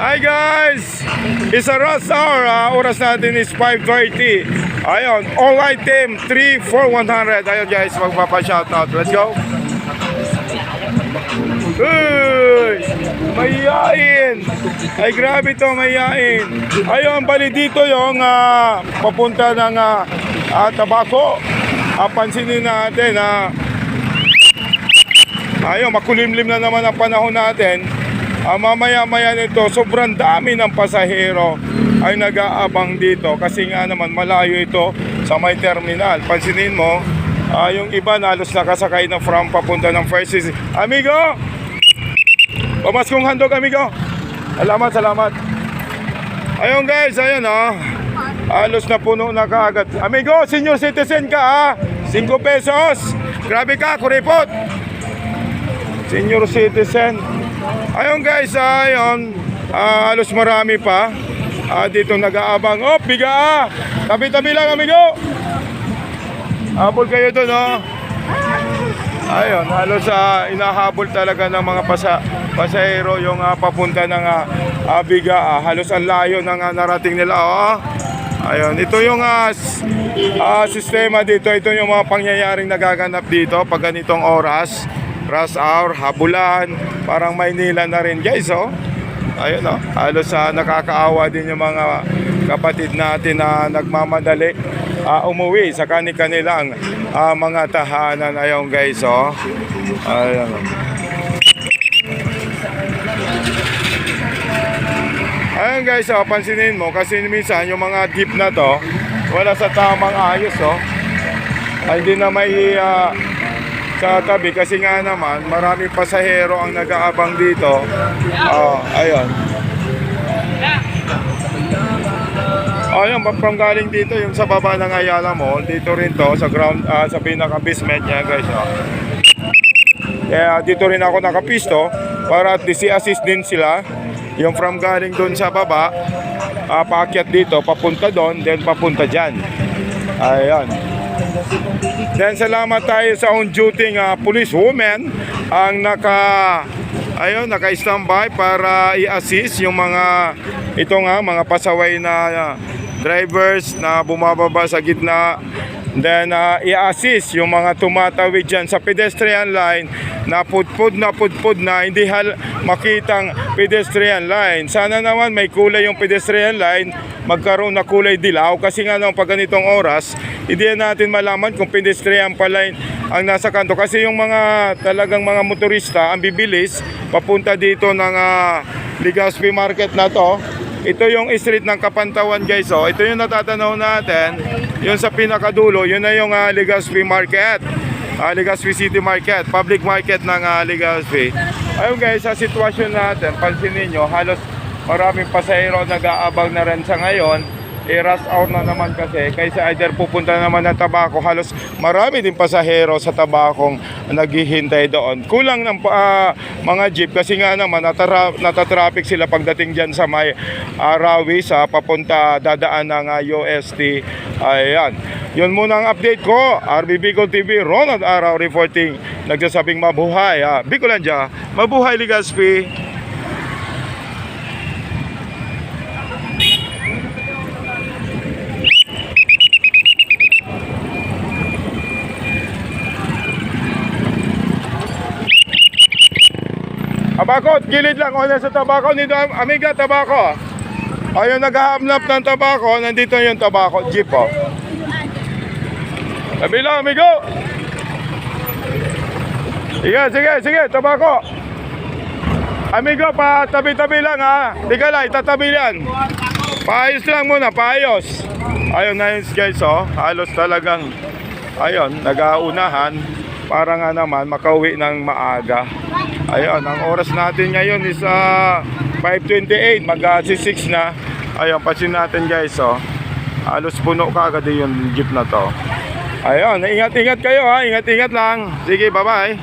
Hi guys! It's a rush hour. Oras natin is 5:30. Ayun, all item 3-4-100. Ayun guys, magpapa-shoutout. Let's go! Uy! Mayayain! Ay grabe to, mayayain. Ayun, bali dito yung papunta ng Tabaco. Pansinin natin ayun, makulimlim na naman ang panahon natin. Mamaya-maya nito, sobrang dami ng pasahero ay nag-aabang dito kasi nga naman malayo ito sa may terminal. Pansinin mo, yung iba nalos nakasakay na from papunta ng First City. Amigo! Pamaskong handog, amigo! Salamat. Ayun guys, ayun halos na puno na kaagad. Amigo, senior citizen ka 5 pesos. Grabe ka, kuripot. Senior citizen. Ayun guys, ayun. Halos marami pa. Dito nag-aabang. Oh, biga. Tabi-tabi lang, amigo. Habol kayo doon, Ayun, halos inahabol talaga ng mga pasahero yung papunta ng biga. Halos ang layo ng narating nila, Ayun, ito yung sistema dito. Ito yung mga pangyayaring nagaganap dito pag ganitong oras. Rush hour, habulan, parang Maynila na rin guys, Ayun, halos nakakaawa din yung mga kapatid natin na nagmamadali umuwi sa kanilang mga tahanan. Ayun guys, Ayun, Ayun guys, pansinin mo kasi minsan yung mga jeep na to wala sa tamang ayos, ay hindi na may sa tabi kasi nga naman maraming pasahero ang nag-aabang dito. Ayun. Ayun, from galing dito yung sa baba ng Ayala Mall, dito rin to sa ground, sa pinaka-basement niya guys, Kaya dito rin ako nakapisto para at least i-assist din sila. Yung from galing doon sa baba, paakyat dito, papunta doon, then papunta dyan. Ayun. Then salamat tayo sa on-duty police woman ang naka-standby para i-assist yung mga mga pasaway na drivers na bumababa sa gitna. Then i-assist yung mga tumatawid dyan sa pedestrian line na pudpud na hindi makitang pedestrian line. Sana naman may kulay yung pedestrian line, magkaroon na kulay dilaw kasi nga naman pag ganitong oras hindi natin malaman kung pedestrian pala ang nasa kanto kasi yung mga talagang mga motorista ang bibilis papunta dito ng Legazpi Market na to. Ito yung street ng Kapantawan guys, ito yung natatanaw natin, yung sa pinakadulo, yun na yung Legazpi Market, Legazpi City Market, public market ng Legazpi. Ayun guys, sa sitwasyon natin, pansinin nyo, halos maraming pasahero nag-aabang na rin sa ngayon. Rush hour na naman kasi either pupunta naman ng Tabaco, halos marami din pasahero sa Tabacong naghihintay doon. Kulang ng mga jeep kasi nga naman natatraffic sila pagdating dyan sa may Rawi sa papunta dadaan ng UST. Ayan, yun muna ang update ko. RB Bicol TV, Ronald Araw reporting, nagsasabing mabuhay Bicolandia, mabuhay Legazpi. Tabaco, gilid lang o sa Tabaco nito, amiga, Tabaco. Ayun, naghahamlap ng Tabaco, nandito yung Tabaco jeep, Tabi lang, amigo. Sige, Tabaco. Amigo, pa tabi-tabi lang Tiga lang, itatabi yan. Paayos lang muna, paayos. Ayun na yun guys, halos talagang ayun, nag-aunahan para nga naman makauwi ng maaga. Ayun, ang oras natin ngayon is 5:28, mag-6 na. Ayun, pansin natin guys, halos puno kaagad yung jeep na to. Ayun, ingat-ingat kayo ingat-ingat lang. Sige, bye-bye.